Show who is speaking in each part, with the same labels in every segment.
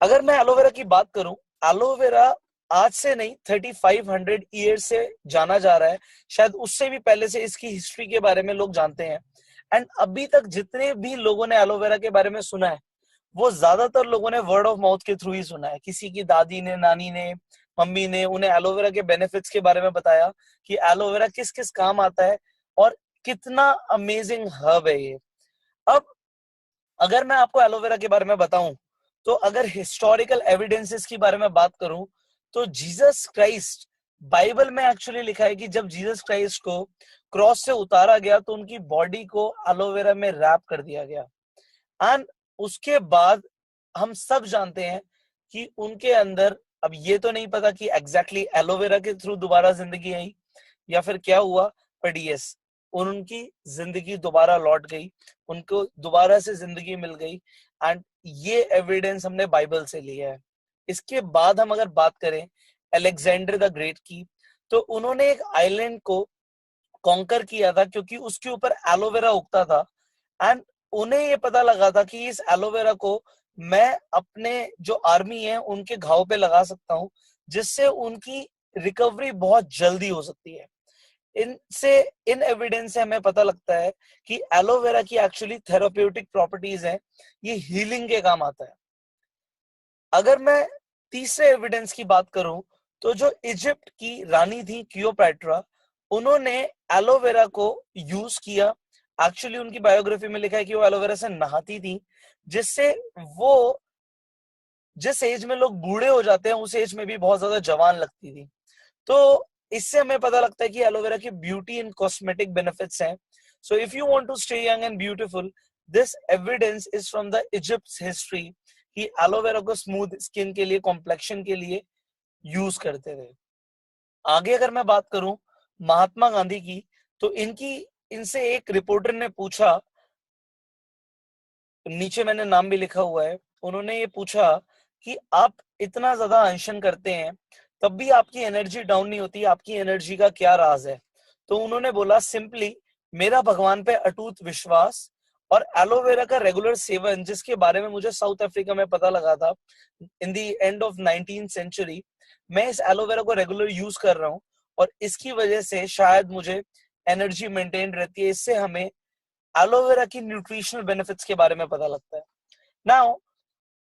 Speaker 1: अगर मैं एलोवेरा की बात करूं, एलोवेरा आज से नहीं 3500 ईयर से जाना जा रहा है, शायद उससे भी पहले से इसकी हिस्ट्री के बारे में लोग जानते हैं। एंड अभी तक जितने भी लोगों ने एलोवेरा के बारे में सुना है, वो ज्यादातर लोगों ने वर्ड ऑफ माउथ के थ्रू ही सुना है। किसी की दादी ने, नानी ने, मम्मी ने उन्हें एलोवेरा के बेनिफिट्स के बारे में बताया कि एलोवेरा किस किस काम आता है और कितना अमेजिंग हर्ब है ये। अब अगर मैं आपको एलोवेरा के बारे में बताऊं, तो अगर हिस्टोरिकल एविडेंसेस की बारे में बात करूं, तो जीसस क्राइस्ट, बाइबल में एक्चुअली लिखा है कि जब जीसस क्राइस्ट को क्रॉस से उतारा गया तो उनकी बॉडी को एलोवेरा में रैप कर दिया गया। एंड उसके बाद हम सब जानते हैं कि उनके अंदर, अब ये तो नहीं पता कि एग्जैक्टली एलोवेरा के थ्रू दोबारा जिंदगी आई या फिर क्या हुआ, बट यस, उनकी जिंदगी दोबारा लौट गई, उनको दोबारा से जिंदगी मिल गई। एंड ये एविडेंस हमने बाइबल से लिया है। इसके बाद हम अगर बात करें अलेक्जेंडर द ग्रेट की, तो उन्होंने एक आइलैंड को कॉन्कर किया था क्योंकि उसके ऊपर एलोवेरा उगता था। एंड उन्हें ये पता लगा था कि इस एलोवेरा को मैं अपने जो आर्मी है उनके घाव पे लगा सकता हूँ, जिससे उनकी रिकवरी बहुत जल्दी हो सकती है। इनसे, इन एविडेंस से हमें पता लगता है कि एलोवेरा की एक्चुअली थेराप्यूटिक प्रॉपर्टीज हैं, ये हीलिंग के काम आता है। अगर मैं तीसरे एविडेंस की बात करूं, तो जो इजिप्ट की रानी थी क्लियोपैट्रा, उन्होंने एलोवेरा को यूज किया। एक्चुअली उनकी बायोग्राफी में लिखा है कि वो एलोवेरा से नहाती थी, जिससे वो, जिस एज में लोग बूढ़े हो जाते हैं उस एज में भी बहुत ज्यादा जवान लगती थी। तो इससे हमें पता लगता है कि एलोवेरा की ब्यूटी एंड कॉस्मेटिक बेनिफिट्स हैं। So if you want to stay young and beautiful, this evidence is from the Egypt's history कि एलोवेरा को स्मूथ स्किन के लिए, कॉम्प्लेक्शन के लिए यूज करते थे। आगे अगर मैं बात करूं महात्मा गांधी की, तो इनसे एक रिपोर्टर ने पूछा, नीचे मैंने नाम भी लिखा हुआ है, उन्होंने ये पूछा कि आप इतना ज्यादा अनशन करते हैं तब भी आपकी एनर्जी डाउन नहीं होती, आपकी एनर्जी का क्या राज है? तो उन्होंने बोला, सिंपली मेरा भगवान पे अटूट विश्वास और एलोवेरा का रेगुलर सेवन, जिसके बारे में मुझे साउथ अफ्रीका में पता लगा था in the end of 19th century. मैं इस एलोवेरा को रेगुलर यूज कर रहा हूँ और इसकी वजह से शायद मुझे एनर्जी मेंटेन रहती है। इससे हमें एलोवेरा की न्यूट्रिशनल बेनिफिट्स के बारे में पता लगता है। नाउ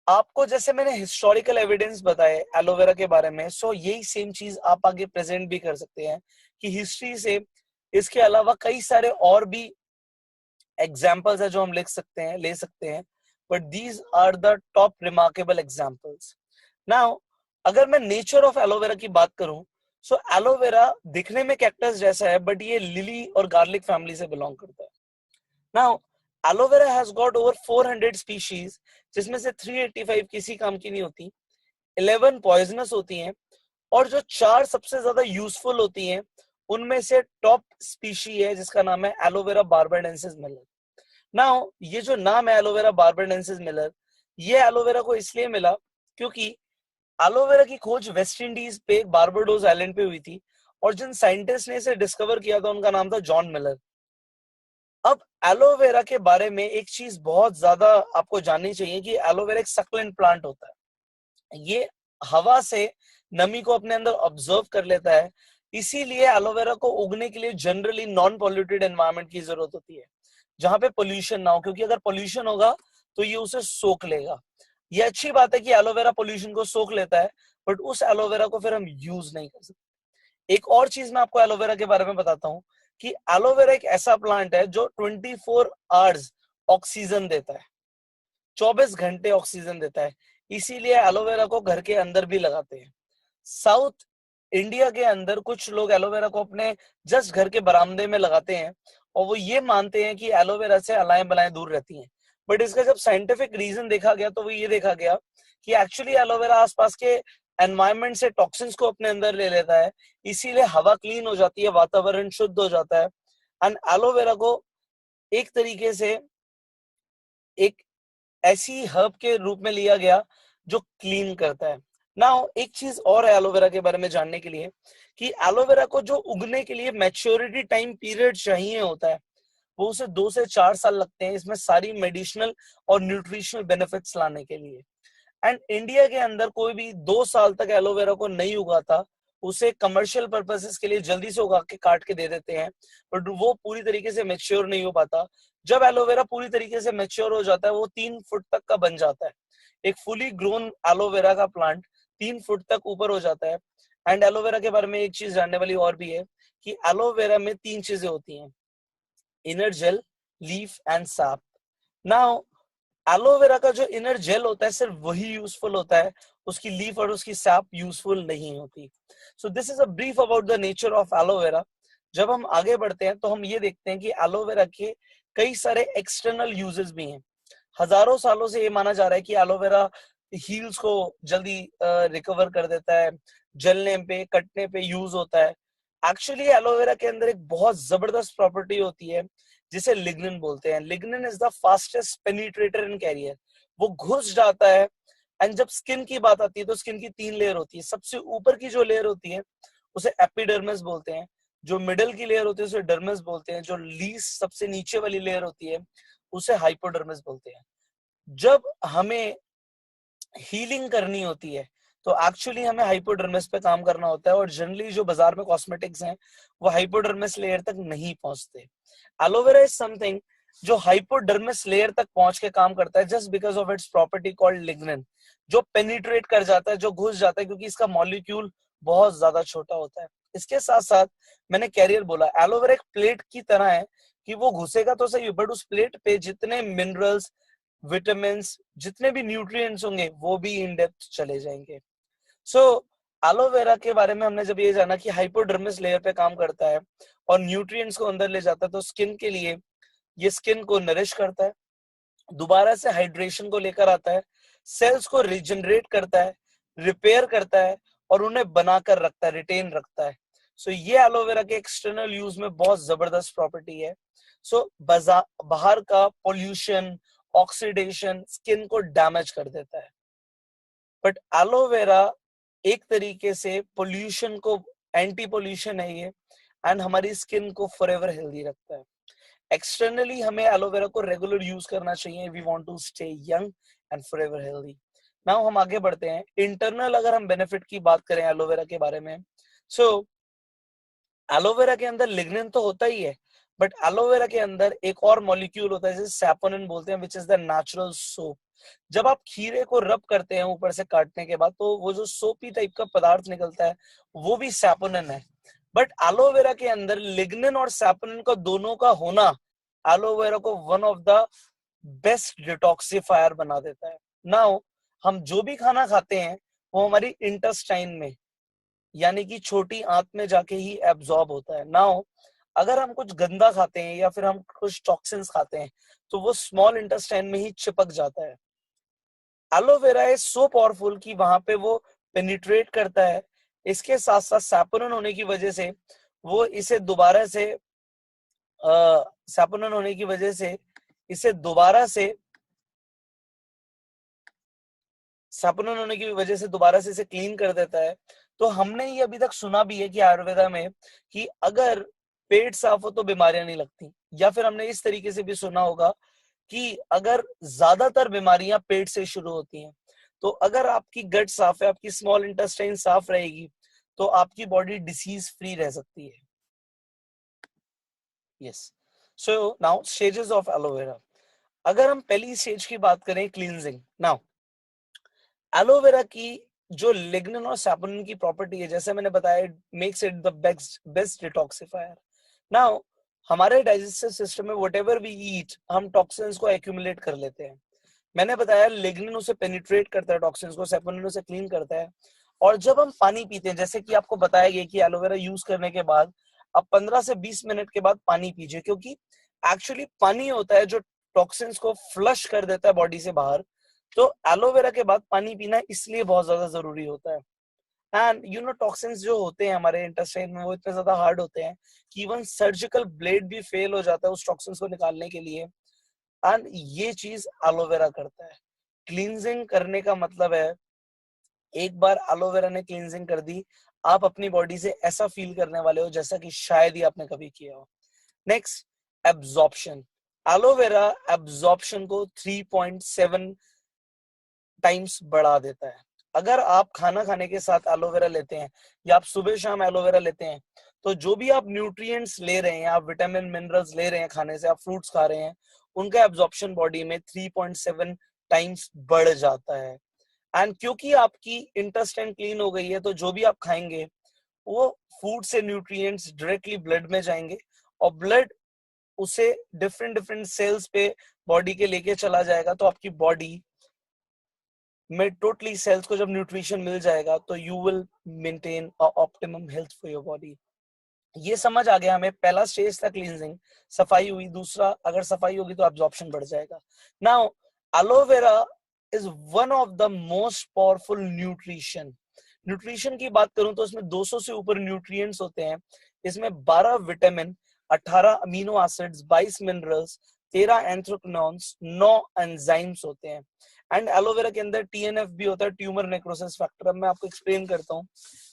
Speaker 1: आपको जैसे मैंने हिस्टोरिकल एविडेंस बताए एलोवेरा के बारे में, सो यही सेम चीज आप आगे प्रेजेंट भी कर सकते हैं कि हिस्ट्री से इसके अलावा कई सारे और भी एग्जाम्पल्स है जो हम लिख सकते हैं, ले सकते हैं, but these are the top remarkable examples. Now अगर मैं नेचर ऑफ एलोवेरा की बात करूं, सो एलोवेरा दिखने में कैक्टस जैसा है, बट ये लिली और गार्लिक फैमिली से बिलोंग करता है। Now aloe vera has got over 400 species, जिसमें से 385 किसी काम की नहीं होती, 11 पॉइजनस होती हैं, और जो 4 सबसे ज्यादा यूजफुल होती हैं उनमें से टॉप स्पीशी है जिसका नाम है एलोवेरा बार्बाडेंसिस मिलर। नाउ ये जो नाम है एलोवेरा बार्बाडेंसिस मिलर, ये एलोवेरा को इसलिए मिला क्योंकि एलोवेरा की खोज वेस्ट इंडीज पे बारबाडोस आइलैंड पे हुई थी, और जिन साइंटिस्ट ने इसे डिस्कवर किया था उनका नाम था जॉन मिलर। अब एलोवेरा के बारे में एक चीज बहुत ज्यादा आपको जाननी चाहिए कि एलोवेरा एक सक्लेंट प्लांट होता है। ये हवा से नमी को अपने अंदर ऑब्जर्व कर लेता है, इसीलिए एलोवेरा को उगने के लिए जनरली नॉन पॉल्यूटेड एनवायरनमेंट की जरूरत होती है, जहां पे पोल्यूशन ना हो, क्योंकि अगर पोल्यूशन होगा तो ये उसे सोख लेगा। ये अच्छी बात है कि एलोवेरा पोल्यूशन को सोख लेता है, बट उस एलोवेरा को फिर हम यूज नहीं कर सकते। एक और चीज मैं आपको एलोवेरा के बारे में बताता हूँ कि एलोवेरा एक ऐसा प्लांट है जो 24 आवर्स ऑक्सीजन देता है, 24 घंटे ऑक्सीजन देता है। इसीलिए एलोवेरा को घर के अंदर भी लगाते हैं। साउथ इंडिया के अंदर कुछ लोग एलोवेरा को अपने जस्ट घर के बरामदे में लगाते हैं, और वो ये मानते हैं कि एलोवेरा से अलाएं बलाएं दूर रहती हैं। बट इसका जब साइंटिफिक रीजन देखा गया तो वो ये देखा गया कि एक्चुअली एलोवेरा आसपास के एनवायरमेंट से टॉक्सिन्स को अपने अंदर ले लेता है, इसीलिए हवा क्लीन हो जाती है, वातावरण शुद्ध हो जाता है। एंड एलोवेरा को एक तरीके से एक ऐसी हर्ब के रूप में लिया गया जो क्लीन करता है। नाउ एक चीज और है एलोवेरा के बारे में जानने के लिए, कि एलोवेरा को जो उगने के लिए मैच्योरिटी टाइम पीरियड चाहिए होता है, वो उसे 2 से 4 साल लगते हैं इसमें सारी मेडिसिनल और न्यूट्रिशनल बेनिफिट्स लाने के लिए। एंड इंडिया के अंदर कोई भी 2 साल तक एलोवेरा को नहीं उगाता, उसे कमर्शियल पर्पसेस के लिए जल्दी से उगा के काट के दे देते हैं, बट वो पूरी तरीके से मैच्योर नहीं हो पाता। जब एलोवेरा पूरी तरीके से मैच्योर हो जाता है, वो 3 फुट तक का बन जाता है। एक फुली ग्रोन एलोवेरा का प्लांट 3 फुट तक ऊपर हो जाता है। एंड एलोवेरा के बारे में एक चीज जानने वाली और भी है कि एलोवेरा में 3 चीजें होती हैं, inner gel, leaf and sap. Now aloe vera का जो इनर जेल होता है सिर्फ वही यूजफुल होता है, उसकी लीफ और उसकी सैप यूजफुल नहीं होती। So this is a brief about the nature of aloe vera. जब हम आगे बढ़ते हैं तो हम ये देखते हैं कि एलोवेरा के कई सारे एक्सटर्नल यूजेस भी हैं। हजारों सालों से ये माना जा रहा है कि एलोवेरा हील्स को जल्दी रिकवर कर देता है, जलने पे कटने पे यूज होता है। एक्चुअली एलोवेरा के अंदर एक बहुत जबरदस्त प्रॉपर्टी होती है जिसे लिग्निन बोलते हैं। Lignin is the fastest penetrator in carrier. वो घुस जाता है। एंड जब स्किन की बात आती है तो स्किन की 3 लेयर होती है। सबसे ऊपर की जो लेयर होती है उसे एपिडर्मिस बोलते हैं, जो मिडल की लेयर होती है उसे डर्मिस बोलते हैं, जो लीस्ट सबसे नीचे वाली लेयर होती है उसे हाइपोडर्मिस बोलते हैं। जब हमें हीलिंग करनी होती है तो एक्चुअली हमें हाइपोडर्मिस पे काम करना होता है, और जनरली जो बाजार में कॉस्मेटिक्स हैं वो हाइपोडर्मिस लेयर तक नहीं पहुंचते। एलोवेरा इज समथिंग जो हाइपोडर्मिस लेयर तक पहुंच के काम करता है just because of its property called lignin, जो पेनिट्रेट कर जाता है, जो घुस जाता है, क्योंकि इसका मॉलिक्यूल बहुत ज्यादा छोटा होता है। इसके साथ साथ मैंने कैरियर बोला, एलोवेरा एक प्लेट की तरह है कि वो घुसेगा तो सही, बट उस प्लेट पे जितने मिनरल्स, विटामिन, जितने भी न्यूट्रिएंट्स होंगे वो भी इन डेप्थ चले जाएंगे। सो एलोवेरा के बारे में हमने जब ये जाना कि हाइपोडर्मिस लेयर पे काम करता है और न्यूट्रिएंट्स को अंदर ले जाता है, तो स्किन के लिए ये स्किन को नरिश करता है, दोबारा से हाइड्रेशन को लेकर आता है, सेल्स को रिजनरेट करता है, रिपेयर करता है और उन्हें बनाकर रखता है, रिटेन रखता है। सो ये एलोवेरा के एक्सटर्नल यूज में बहुत जबरदस्त प्रॉपर्टी है। सो बाहर का पोल्यूशन, ऑक्सीडेशन स्किन को डैमेज कर देता है, बट एलोवेरा एक तरीके से पोल्यूशन को, एंटी पोल्यूशन है ये, एंड हमारी स्किन को फॉरएवर हेल्दी रखता है। एक्सटर्नली हमें एलोवेरा को रेगुलर यूज करना चाहिए, we want to stay young and forever healthy. Now हम आगे बढ़ते हैं। इंटरनल अगर हम बेनिफिट की बात करें एलोवेरा के बारे में, सो एलोवेरा के अंदर लिग्निन तो होता ही है, बट एलोवेरा के अंदर एक और मॉलिक्यूल होता है जिसे सैपोनिन बोलते हैं, which is the natural soap. जब आप खीरे को रब करते हैं ऊपर से काटने के बाद, तो वो जो सोपी टाइप का पदार्थ निकलता है वो भी सैपोनिन है। बट एलोवेरा के अंदर लिग्निन और सैपोनिन का दोनों का होना एलोवेरा को one of the best detoxifier बना देता है। नाउ हम जो भी खाना खाते हैं वो हमारी इंटेस्टाइन में, यानी कि छोटी आंत में जाके ही एब्जॉर्ब होता है। नाउ अगर हम कुछ गंदा खाते हैं या फिर हम कुछ टॉक्सिन्स खाते हैं तो वो स्मॉल इंटेस्टाइन में ही चिपक जाता है। एलोवेरा इज सो पावरफुल कि वहां पे वो पेनिट्रेट करता है। इसके साथ साथ सैपोनिन होने की वजह से वो इसे दोबारा से सैपोनिन होने की वजह से इसे दोबारा से सैपोनिन होने की वजह से दोबारा से इसे क्लीन कर देता है। तो हमने ये अभी तक सुना भी है कि आयुर्वेदा में कि अगर पेट साफ हो तो बीमारियां नहीं लगती, या फिर हमने इस तरीके से भी सुना होगा कि अगर ज्यादातर बीमारियां पेट से शुरू होती हैं, तो अगर आपकी गट साफ है, आपकी स्मॉल इंटेस्टाइन साफ रहेगी, तो आपकी बॉडी डिसीज फ्री रह सकती है। Yes. So now stages of aloe vera. अगर हम पहली स्टेज की बात करें, क्लींजिंग। नाउ एलोवेरा की जो लिग्निन और सैपोनिन की प्रॉपर्टी है, जैसे मैंने बताया, makes it the best detoxifier. Now हमारे डाइजेस्टिव सिस्टम में व्हाटएवर वी ईट, हम टॉक्सिन्स को एक्यूमुलेट कर लेते हैं। मैंने बताया लिग्निन उसे पेनिट्रेट करता है, टॉक्सिन्स को, सैपोनिन उसे क्लीन करता है। और जब हम पानी पीते हैं, जैसे कि आपको बताया गया कि एलोवेरा यूज करने के बाद आप 15 से 20 मिनट के बाद पानी पीजिए, क्योंकि एक्चुअली पानी होता है जो टॉक्सिन्स को फ्लश कर देता है बॉडी से बाहर। तो एलोवेरा के बाद पानी पीना इसलिए बहुत ज्यादा जरूरी होता है। एंड यू नो टॉक्सिन्स जो होते हैं हमारे इंटेस्टाइन में वो इतने ज्यादा हार्ड होते हैं कि इवन सर्जिकल ब्लेड भी फेल हो जाता है उस टॉक्सिन्स को निकालने के लिए। एंड ये चीज एलोवेरा करता है। क्लींजिंग करने का मतलब है, एक बार एलोवेरा ने क्लींजिंग कर दी, आप अपनी बॉडी से ऐसा फील करने वाले हो जैसा कि शायद ही आपने कभी किया हो। Next, absorption. एलोवेरा एब्जॉर्प्शन को 3.7 टाइम्स बढ़ा देता है। अगर आप खाना खाने के साथ एलोवेरा लेते हैं या आप सुबह शाम एलोवेरा लेते हैं, तो जो भी आप न्यूट्रिएंट्स ले रहे हैं, आप विटामिन मिनरल्स ले रहे हैं खाने से, आप फ्रूट्स खा रहे हैं, उनका एब्जॉर्प्शन बॉडी में 3.7 टाइम्स बढ़ जाता है। एंड क्योंकि आपकी इंटेस्टाइन क्लीन हो गई है, तो जो भी आप खाएंगे वो फूड से न्यूट्रिएंट्स डायरेक्टली ब्लड में जाएंगे और ब्लड उसे डिफरेंट डिफरेंट सेल्स पे बॉडी के लेके चला जाएगा। तो आपकी बॉडी में टोटली सेल्स को जब न्यूट्रिशन मिल जाएगा तो you will maintain a optimum health for your body. ये समझ आ गया हमें। पहला स्टेज था क्लींजिंग, सफाई हुई। दूसरा, अगर सफाई होगी तो एब्जॉर्प्शन बढ़ जाएगा। Now aloe vera is one of the most powerful nutrition की बात करूं तो इसमें 200 से ऊपर न्यूट्रिएंट्स होते हैं। इसमें 12 vitamin, 18 amino acids, 22 minerals, 13 anthraquinones, 9 enzymes होते हैं। एंड एलोवेरा के अंदर टीएनएफ भी होता है, ट्यूमर नेक्रोसिस फैक्टर। अब मैं आपको एक्सप्लेन करता हूँ।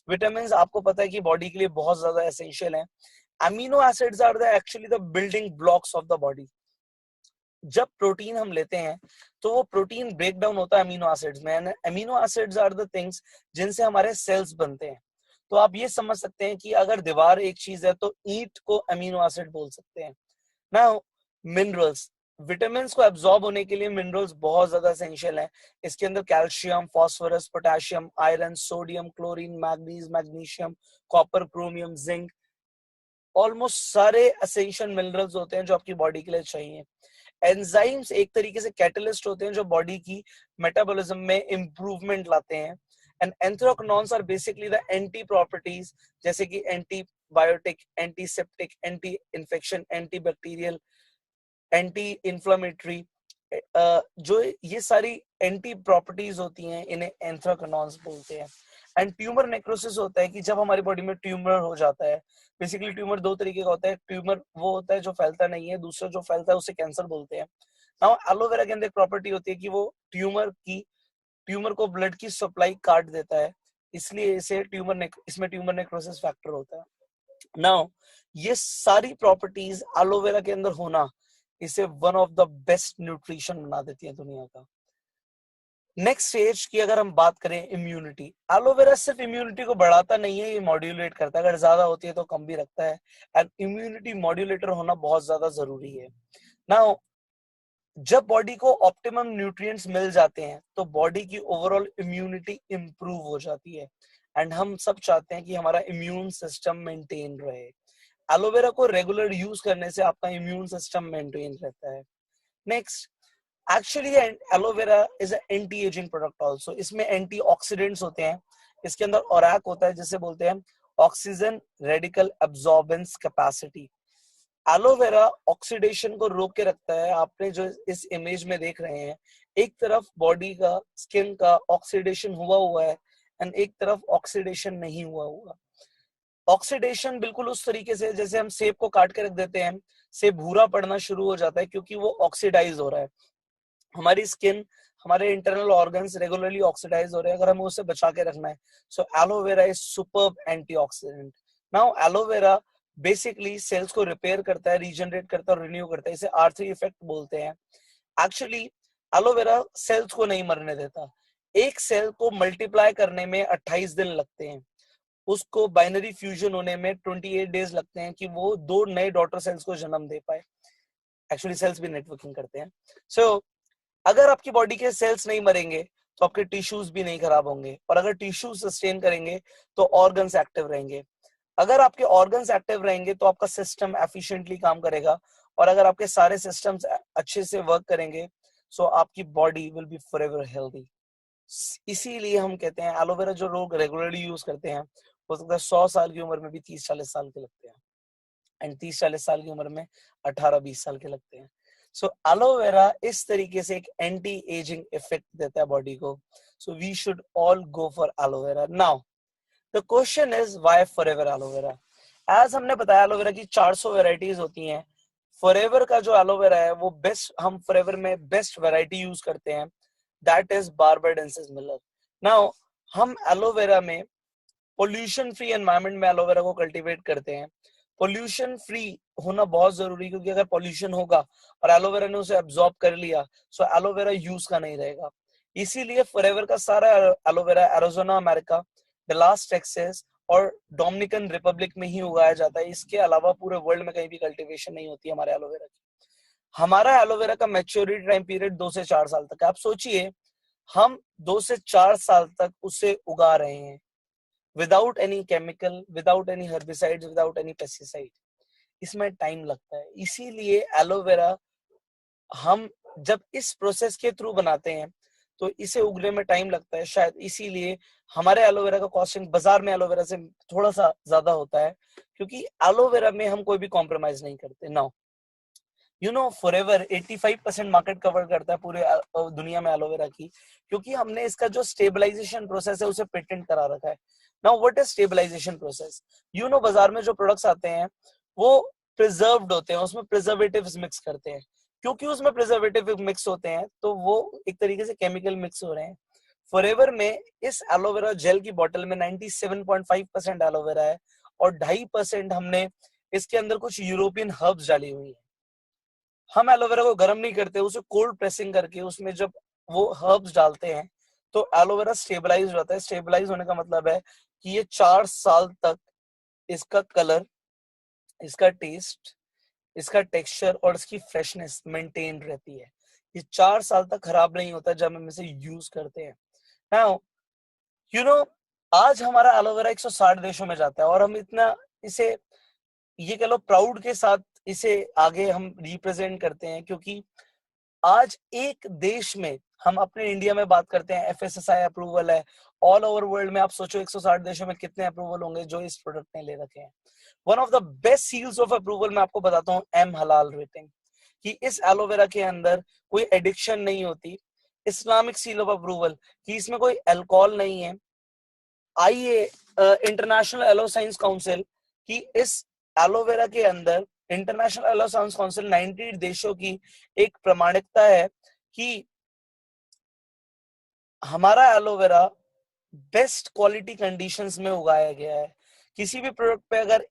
Speaker 1: विटामिन आपको पता है कि बॉडी के लिए बहुत ज्यादा एसेंशियल है। Amino acids are the actually the building blocks of the body. जब प्रोटीन हम लेते हैं तो वो प्रोटीन ब्रेक डाउन होता है अमीनो एसिड्स में। Amino acids are the things जिनसे हमारे सेल्स बनते हैं। तो आप ये समझ सकते हैं कि अगर दीवार एक चीज है तो ईंट को अमीनो एसिड बोल सकते हैं ना। मिनरल्स, विटामिन को एब्जॉर्ब होने के लिए मिनरल्स बहुत ज्यादा एसेंशियल है। इसके अंदर calcium, phosphorus, potassium, iron, sodium, chlorine, manganese, magnesium, copper, chromium, zinc, almost सारे एसेंशियल मिनरल्स होते हैं जो आपकी बॉडी के लिए चाहिए। एंजाइम्स एक तरीके से कैटलिस्ट होते हैं जो बॉडी की मेटाबॉलिज्म में इंप्रूवमेंट लाते हैं। And anthraquinones are basically the anti properties, जैसे कि antibiotic, antiseptic, anti infection, anti bacterial, anti inflammatory, जो ये सारी एंटी प्रॉपर्टीज होती हैं, इन्हें एंथ्राक्विनोन्स बोलते हैं। एंड ट्यूमर नेक्रोसिस होता है कि जब हमारी बॉडी में ट्यूमर हो जाता है। बेसिकली ट्यूमर दो तरीके का होता है। ट्यूमर वो होता है जो फैलता नहीं है, दूसरा जो फैलता है उसे कैंसर बोलते हैं। नाउ एलोवेरा के अंदर एक प्रॉपर्टी होती है कि वो ट्यूमर को ब्लड की सप्लाई काट देता है, इसलिए इसमें ट्यूमर नेक्रोसिस फैक्टर होता है। नाउ ये सारी प्रॉपर्टीज एलोवेरा के अंदर होना इसे one of the best nutrition बना देती है दुनिया का। नेक्स्ट स्टेज की अगर हम बात करें, इम्यूनिटी। एलोवेरा सिर्फ इम्यूनिटी को बढ़ाता नहीं है, ये मॉड्यूलेट करता है। अगर ज्यादा होती है तो कम भी रखता है। एंड इम्यूनिटी मॉड्यूलेटर होना बहुत ज्यादा जरूरी है। नाउ जब बॉडी को ऑप्टिमम न्यूट्रिएंट्स मिल जाते हैं तो बॉडी की ओवरऑल इम्यूनिटी इंप्रूव हो जाती है। एंड हम सब चाहते हैं कि हमारा इम्यून सिस्टम मेंटेन रहे। एलोवेरा को रेगुलर यूज करने से आपका इम्यून सिस्टम मेंटेन रहता है। Next, actually aloe vera is anti ageing product also. इसमें एंटीऑक्सीडेंट्स होते हैं। इसके अंदर ओरैक होता है जिसे बोलते हैं oxygen radical absorbance capacity. Aloe vera oxidation को रोक के रखता है। आपने जो इस इमेज में देख रहे हैं, एक तरफ बॉडी का, स्किन का ऑक्सीडेशन हुआ है एंड एक तरफ ऑक्सीडेशन नहीं हुआ। ऑक्सीडेशन बिल्कुल उस तरीके से जैसे हम सेब को काट के रख देते हैं, सेब भूरा पड़ना शुरू हो जाता है क्योंकि वो ऑक्सीडाइज हो रहा है। हमारी स्किन, हमारे इंटरनल ऑर्गन्स रेगुलरली ऑक्सीडाइज हो रहे हैं, अगर हमें उससे बचा के रखना है। So aloe vera is superb antioxidant. Now aloe vera basically cells को रिपेयर करता है, रीजनरेट करता है और रिन्यू करता है। इसे R3 इफेक्ट बोलते हैं। एक्चुअली एलोवेरा सेल्स को नहीं मरने देता। एक सेल को मल्टीप्लाई करने में 28 दिन लगते हैं, उसको बाइनरी फ्यूजन होने में 28 डेज लगते हैं कि वो 2 नए डॉटर सेल्स को जन्म दे पाए। एक्चुअली सेल्स भी नेटवर्किंग करते हैं। सो अगर आपकी बॉडी के सेल्स नहीं मरेंगे तो आपके टिश्यूज भी नहीं खराब होंगे, और अगर टिश्यू सस्टेन करेंगे तो ऑर्गन्स एक्टिव रहेंगे। अगर आपके ऑर्गन्स एक्टिव रहेंगे तो आपका सिस्टम एफिशिएंटली काम करेगा, और अगर आपके सारे सिस्टम्स अच्छे से वर्क करेंगे सो आपकी body will be forever healthy. इसीलिए हम कहते हैं एलोवेरा जो लोग रेगुलरली यूज करते हैं, हो सकता है 100 साल की उम्र में भी 30-40 साल के लगते हैं, एंड 30-40 साल की उम्र में 18-20 साल के लगते हैं। सो एलोवेरा इस तरीके से एक एंटी एजिंग इफेक्ट देता है बॉडी को। So we should all go for aloe vera. Now the question is why Forever aloe vera. As हमने बताया एलोवेरा की 400 वेराइटीज होती हैं। फॉरएवर का जो एलोवेरा है वो बेस्ट, हम फॉरएवर में बेस्ट वेराइटी यूज करते हैं, that is barbadensis Miller. Now हम एलोवेरा में पोल्यूशन फ्री एनवायरनमेंट में एलोवेरा को कल्टीवेट करते हैं। पोल्यूशन फ्री होना बहुत जरूरी, क्योंकि अगर पोल्यूशन होगा और एलोवेरा ने उसे एब्जॉर्ब कर लिया सो एलोवेरा यूज का नहीं रहेगा। इसीलिए फॉरएवर का सारा aloe vera Arizona America, Dallas Texas और डोमिनिकन रिपब्लिक में ही उगाया जाता है। इसके अलावा पूरे वर्ल्ड में कहीं भी कल्टीवेशन नहीं होती हमारे एलोवेरा की। हमारा एलोवेरा का मैच्योरिटी टाइम पीरियड 2 से 4 साल तक है। आप सोचिए, हम 2 से 4 साल तक उसे उगा रहे हैं without any chemical, without any herbicides, without any pesticide. इसमें टाइम लगता है। इसीलिए एलोवेरा हम जब इस प्रोसेस के थ्रू बनाते हैं तो इसे उगने में टाइम लगता है। शायद इसीलिए हमारे एलोवेरा का कॉस्टिंग बाजार में एलोवेरा से थोड़ा सा ज्यादा होता है, क्योंकि एलोवेरा में हम कोई भी कॉम्प्रोमाइज नहीं करते। नाउ फॉरएवर 85% मार्केट कवर करता है पूरे दुनिया में एलोवेरा की, क्योंकि हमने इसका जो स्टेबलाइजेशन प्रोसेस है उसे पेटेंट करा रखा है। Now what is stabilization process? बाजार में जो प्रोडक्ट्स आते हैं वो प्रिजर्व्ड होते हैं, उसमें प्रिजर्वेटिव्स मिक्स करते हैं। क्योंकि उसमें प्रिजर्वेटिव मिक्स होते हैं तो वो एक तरीके से केमिकल मिक्स हो रहे हैं। फॉरएवर में इस एलोवेरा जेल की बोतल में 97.5% एलोवेरा है और 2.5% हमने इसके अंदर कुछ यूरोपियन हर्ब्स डाली हुई है। हम एलोवेरा को गर्म नहीं करते, उसे कोल्ड प्रेसिंग करके उसमें जब वो हर्ब्स डालते हैं तो एलोवेरा स्टेबलाइज होता है। स्टेबलाइज होने का मतलब है कि ये 4 साल तक इसका कलर, इसका टेस्ट, इसका टेक्सचर और इसकी फ्रेशनेस मेंटेन रहती है। ये 4 साल तक खराब नहीं होता जब हम इसे यूज करते हैं। नाउ यू नो आज हमारा एलोवेरा 160 देशों में जाता है और हम इतना इसे, ये कह लो, प्राउड के साथ इसे आगे हम रिप्रेजेंट करते हैं, क्योंकि आज एक देश में, हम अपने इंडिया में बात करते हैं, एफएसएसआई अप्रूवल है। ऑल ओवर वर्ल्ड में आप सोचो 160 देशों में कितने अप्रूवल होंगे जो इस प्रोडक्ट ने ले रखे हैं। One of the best seals of approval मैं आपको बताता हूँ, एम हलाल रेटिंग, कि इस एलोवेरा के अंदर कोई एडिक्शन नहीं होती। इस्लामिक सील ऑफ अप्रूवल कि इसमें कोई अल्कोहल नहीं है। आइए इंटरनेशनल एलो साइंस काउंसिल कि इस एलोवेरा के अंदर, इंटरनेशनल एलो साइंस काउंसिल 90 देशों की एक प्रमाणिकता है कि हमारा एलोवेरा बेस्ट क्वालिटी कंडीशंस में उगाया गया है। किसी भी प्रोडक्ट पे अगर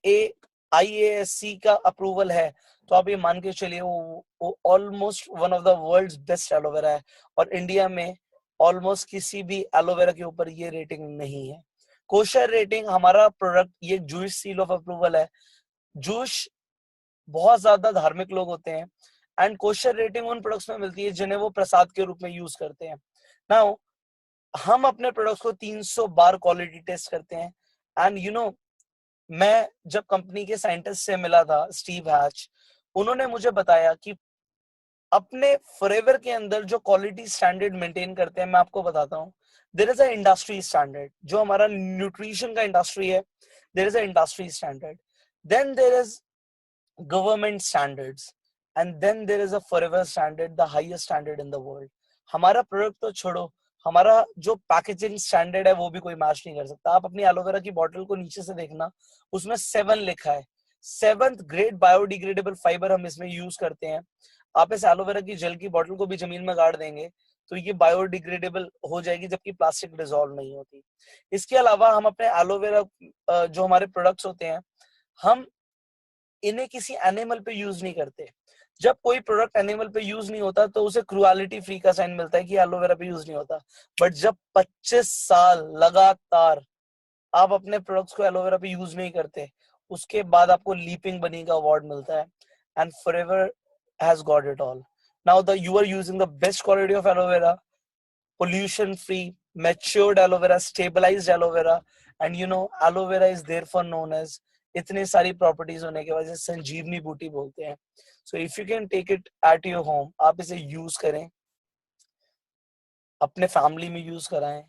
Speaker 1: IASC का अप्रूवल है तो आप ये मान के चलिए वो almost one of the world's best aloe vera है। और इंडिया में ऑलमोस्ट किसी भी एलोवेरा के ऊपर ये रेटिंग नहीं है। कोशर रेटिंग हमारा प्रोडक्ट, ये जूश सील ऑफ अप्रूवल है। जूश बहुत ज्यादा धार्मिक लोग होते हैं एंड कोशर रेटिंग उन प्रोडक्ट्स में मिलती है जिन्हें वो प्रसाद के रूप में यूज करते हैं। नाउ हम अपने प्रोडक्ट्स को 300 बार क्वालिटी टेस्ट करते हैं। एंड मैं जब कंपनी के साइंटिस्ट से मिला था, स्टीव हैच, उन्होंने मुझे बताया कि अपने फॉरएवर के अंदर जो क्वालिटी स्टैंडर्ड मेंटेन करते हैं, मैं आपको बताता हूँ। There is a industry standard, जो हमारा न्यूट्रिशन का इंडस्ट्री है, there is a industry standard, then there is government standards, and then there is a Forever standard, the highest standard in the world. हमारा प्रोडक्ट तो छोड़ो, हमारा जो packaging standard है वो भी कोई मैच नहीं कर सकता। आप अपनी एलोवेरा की बॉटल को नीचे से देखना, उसमें 7 लिखा है। 7th ग्रेड बायोडिग्रेडेबल फाइबर हम इसमें यूज करते हैं। आप इस एलोवेरा की जेल की बॉटल को भी जमीन में गाड़ देंगे तो ये बायोडिग्रेडेबल हो जाएगी, जबकि प्लास्टिक डिसॉल्व नहीं होती। इसके अलावा हम अपने एलोवेरा जो हमारे प्रोडक्ट्स होते हैं, हम इन्हें किसी एनिमल पे यूज नहीं करते। जब कोई प्रोडक्ट एनिमल पे यूज नहीं होता तो उसे क्रुएलिटी फ्री का साइन मिलता है कि एलोवेरा पे यूज नहीं होता। बट जब 25 साल लगातार आप अपने प्रोडक्ट्स को एलोवेरा पे यूज नहीं करते, उसके बाद आपको लीपिंग बनी का अवार्ड मिलता है। And Forever has got it all. Now the you are using the best quality of aloe vera, pollution free, matured aloe vera, stabilized aloe vera, and aloe vera is therefore known as, इतने सारी properties होने के वजह से संजीवनी बूटी बोलते हैं। So if you can take it at your home, आप इसे यूज करें, अपने फैमिली में यूज कराएं।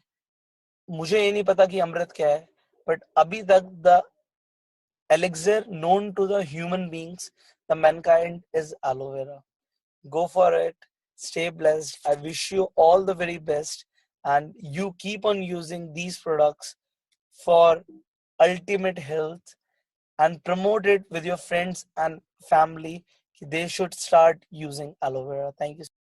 Speaker 1: मुझे ये नहीं पता कि अमृत क्या है, बट अभी तक the elixir known to the human beings, the mankind, is aloe vera. Go for it. Stay blessed. I wish you all the very best. And you keep on using these products for ultimate health and promote it with your friends and family. They should start using aloe vera. Thank you.